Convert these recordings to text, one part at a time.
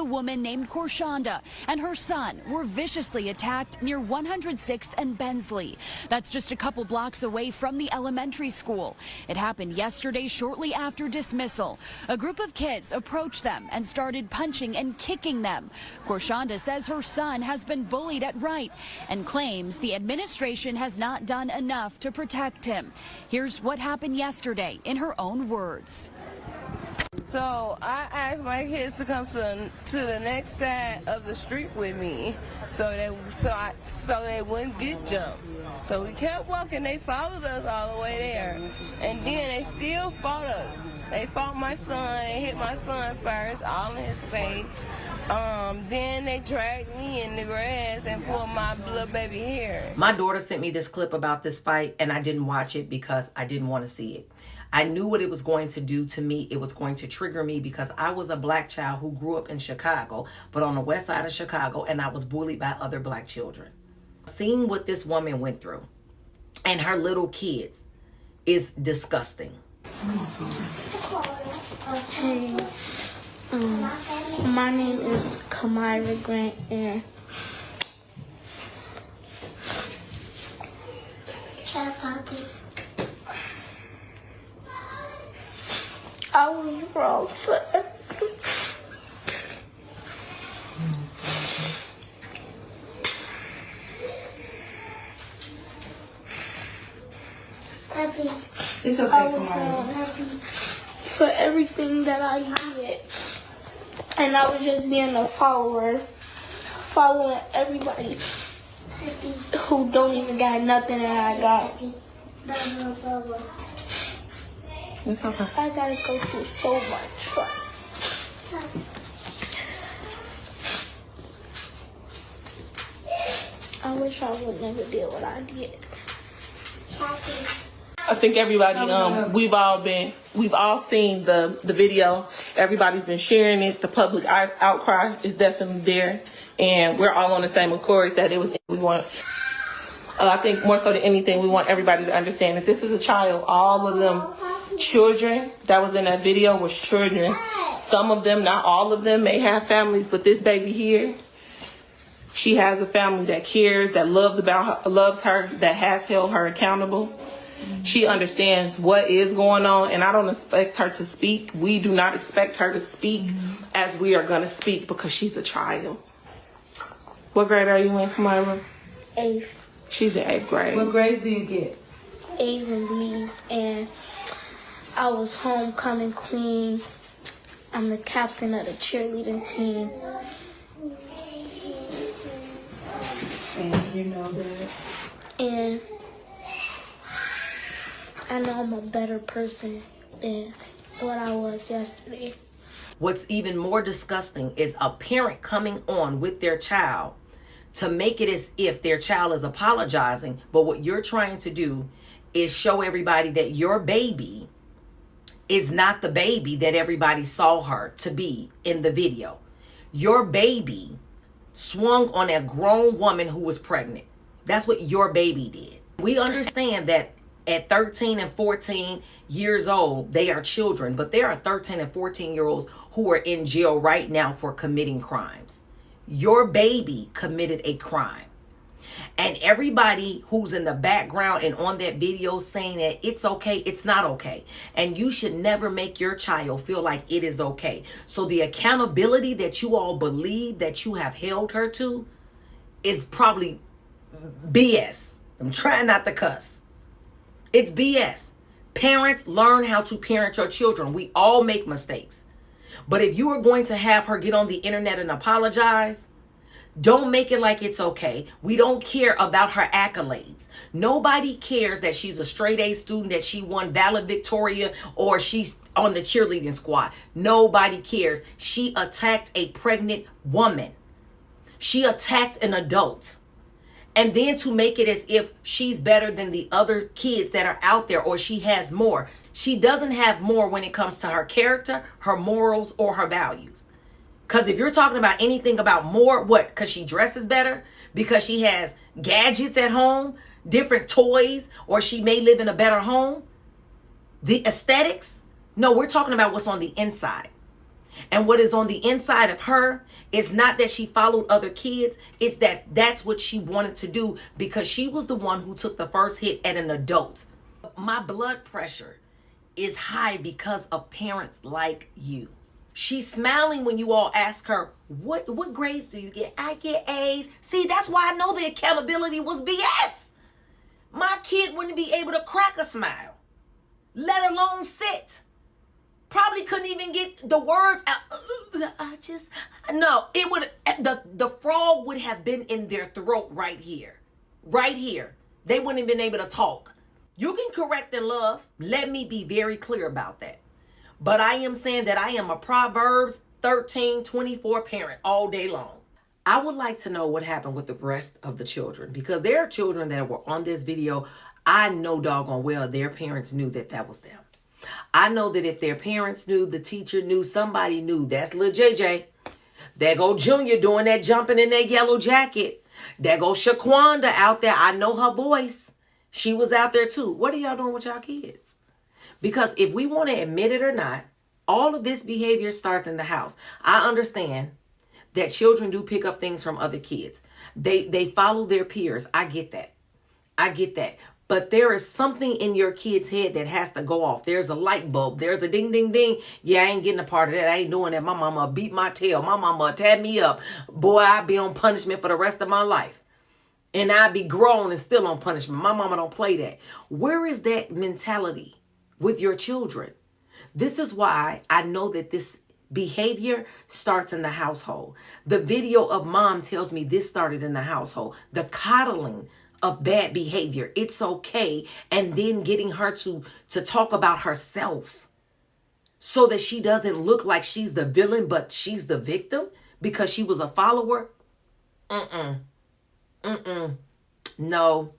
woman named Korshonda and her son were viciously attacked near 106th and Bensley. That's just a couple blocks away from the elementary school. It happened yesterday shortly after dismissal. A group of kids approached them and started punching and kicking them. Korshonda says her son has been bullied at Wright and claims the administration has not done enough to protect him. Here's what happened yesterday in her own words. So I asked my kids to come to the next side of the street with me so they wouldn't get jumped. So we kept walking. They followed us all the way there. And then they still fought us. They fought my son. They hit my son first, all in his face. Then they dragged me in the grass and pulled my little baby hair. My daughter sent me this clip about this fight, and I didn't watch it because I didn't want to see it. I knew what it was going to do to me. It was going to trigger me because I was a black child who grew up in Chicago, but on the west side of Chicago, and I was bullied by other black children. Seeing what this woman went through and her little kids is disgusting. Hey, my name is Kamira Grant, and I was wrong for everything. It's okay, I was wrong for everything that I did. And I was just being a follower, following everybody who don't even got nothing that I got. It's okay. I gotta go through so much. I wish I would never did what I did. I think everybody, we've all seen the video. Everybody's been sharing it. The public outcry is definitely there, and we're all on the same accord that it was. We want. I think more so than anything, we want everybody to understand that this is a child. All of them children that was in that video was children. Some of them, not all of them, may have families, but this baby here, she has a family that cares, that loves her, that has held her accountable. She understands what is going on, and I don't expect her to speak. We do not expect her to speak as we are going to speak because she's a child. What grade are you in, Kamira? 8th. She's in 8th grade. What grades do you get? A's and B's, and I was homecoming queen. I'm the captain of the cheerleading team. And you know that. And I know I'm a better person than what I was yesterday. What's even more disgusting is a parent coming on with their child to make it as if their child is apologizing, but what you're trying to do is show everybody that your baby is not the baby that everybody saw her to be in the video. Your baby swung on a grown woman who was pregnant. That's what your baby did. We understand that at 13 and 14 years old, they are children, but there are 13 and 14-year-olds who are in jail right now for committing crimes. Your baby committed a crime. And everybody who's in the background and on that video saying that it's okay, it's not okay. And you should never make your child feel like it is okay. So the accountability that you all believe that you have held her to is probably BS. I'm trying not to cuss. It's BS. Parents, learn how to parent your children. We all make mistakes. But if you are going to have her get on the internet and apologize, don't make it like it's okay. We don't care about her accolades. Nobody cares that she's a straight A student, that she won valedictoria, or she's on the cheerleading squad. Nobody cares. She attacked a pregnant woman. She attacked an adult. And then to make it as if she's better than the other kids that are out there, or she has more. She doesn't have more when it comes to her character, her morals, or her values. Because if you're talking about anything about more, what? Because she dresses better? Because she has gadgets at home, different toys, or she may live in a better home? The aesthetics? No, we're talking about what's on the inside. And what is on the inside of her, it's not that she followed other kids. It's that that's what she wanted to do because she was the one who took the first hit at an adult. My blood pressure is high because of parents like you. She's smiling when you all ask her, what grades do you get? I get A's. See, that's why I know the accountability was BS. My kid wouldn't be able to crack a smile, let alone sit. Probably couldn't even get the words out. No, it would, the frog would have been in their throat right here. Right here. They wouldn't have been able to talk. You can correct in love. Let me be very clear about that. But I am saying that I am a Proverbs 13:24 parent all day long. I would like to know what happened with the rest of the children, because there are children that were on this video. I know doggone well their parents knew that that was them. I know that if their parents knew, the teacher knew, somebody knew. That's Lil JJ. There go Junior doing that jumping in that yellow jacket. There go Shaquanda out there. I know her voice. She was out there too. What are y'all doing with y'all kids? Because if we want to admit it or not, all of this behavior starts in the house. I understand that children do pick up things from other kids. They follow their peers. I get that. I get that. But there is something in your kid's head that has to go off. There's a light bulb. There's a ding, ding, ding. Yeah, I ain't getting a part of that. I ain't doing that. My mama beat my tail. My mama tab me up. Boy, I'd be on punishment for the rest of my life. And I'd be grown and still on punishment. My mama don't play that. Where is that mentality with your children? This is why I know that this behavior starts in the household. The video of mom tells me this started in the household. The coddling of bad behavior. It's okay. And then getting her to talk about herself so that she doesn't look like she's the villain, but she's the victim because she was a follower. No,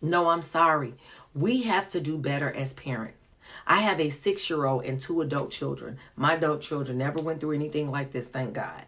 I'm sorry. We have to do better as parents. I have a 6-year-old and 2 adult children. My adult children never went through anything like this, thank God.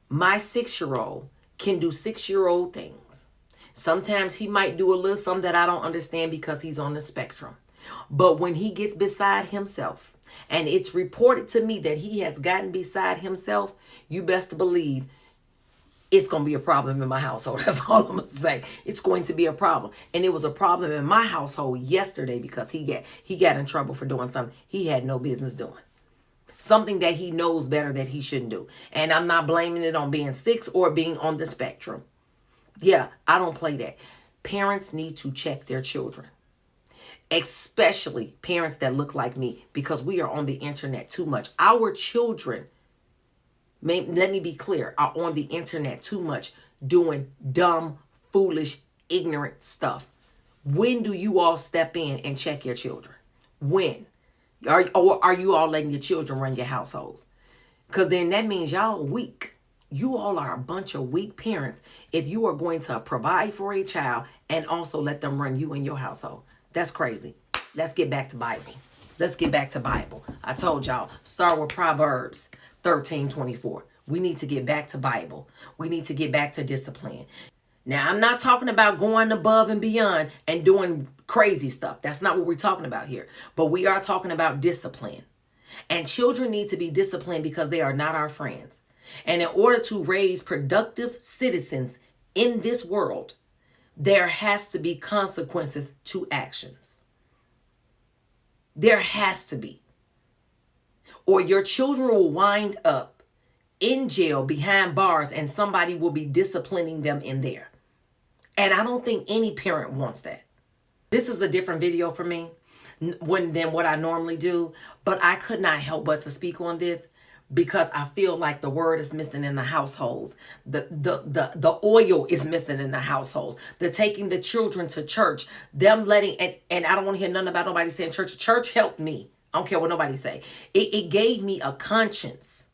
My 6-year-old can do 6-year-old things. Sometimes he might do a little something that I don't understand because he's on the spectrum. But when he gets beside himself, and it's reported to me that he has gotten beside himself, you best believe it's going to be a problem in my household. That's all I'm going to say. It's going to be a problem. And it was a problem in my household yesterday because he got in trouble for doing something he had no business doing. Something that he knows better that he shouldn't do. And I'm not blaming it on being 6 or being on the spectrum. Yeah, I don't play that. Parents need to check their children. Especially parents that look like me, because we are on the internet too much. Our children, let me be clear, are on the internet too much doing dumb, foolish, ignorant stuff. When do you all step in and check your children? When? Are you all letting your children run your households? Because then that means y'all weak. You all are a bunch of weak parents if you are going to provide for a child and also let them run you and your household. That's crazy. Let's get back to Bible. Let's get back to Bible. I told y'all, start with Proverbs 13:24. We need to get back to Bible. We need to get back to discipline. Now, I'm not talking about going above and beyond and doing crazy stuff. That's not what we're talking about here. But we are talking about discipline. And children need to be disciplined because they are not our friends. And in order to raise productive citizens in this world, there has to be consequences to actions. There has to be. Or your children will wind up in jail behind bars and somebody will be disciplining them in there. And I don't think any parent wants that. This is a different video for me than what I normally do, but I could not help but to speak on this because I feel like the word is missing in the households. The oil is missing in the households. The taking the children to church, them letting, and I don't want to hear nothing about nobody saying church. Church helped me. I don't care what nobody say. It gave me a conscience.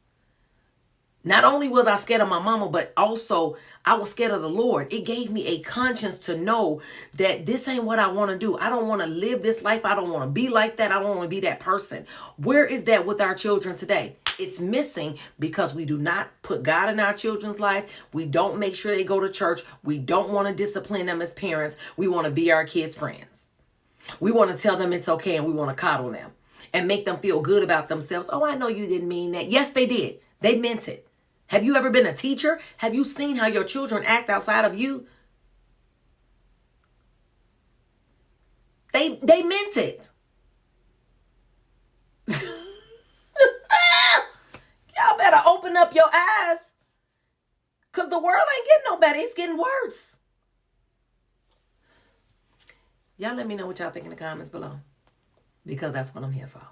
Not only was I scared of my mama, but also I was scared of the Lord. It gave me a conscience to know that this ain't what I want to do. I don't want to live this life. I don't want to be like that. I don't want to be that person. Where is that with our children today? It's missing because we do not put God in our children's life. We don't make sure they go to church. We don't want to discipline them as parents. We want to be our kids' friends. We want to tell them it's okay and we want to coddle them. and make them feel good about themselves. Oh, I know you didn't mean that. Yes, they did. They meant it. Have you ever been a teacher? Have you seen how your children act outside of you? They meant it. Y'all better open up your eyes, because the world ain't getting no better. It's getting worse. Y'all let me know what y'all think in the comments below, because that's what I'm here for.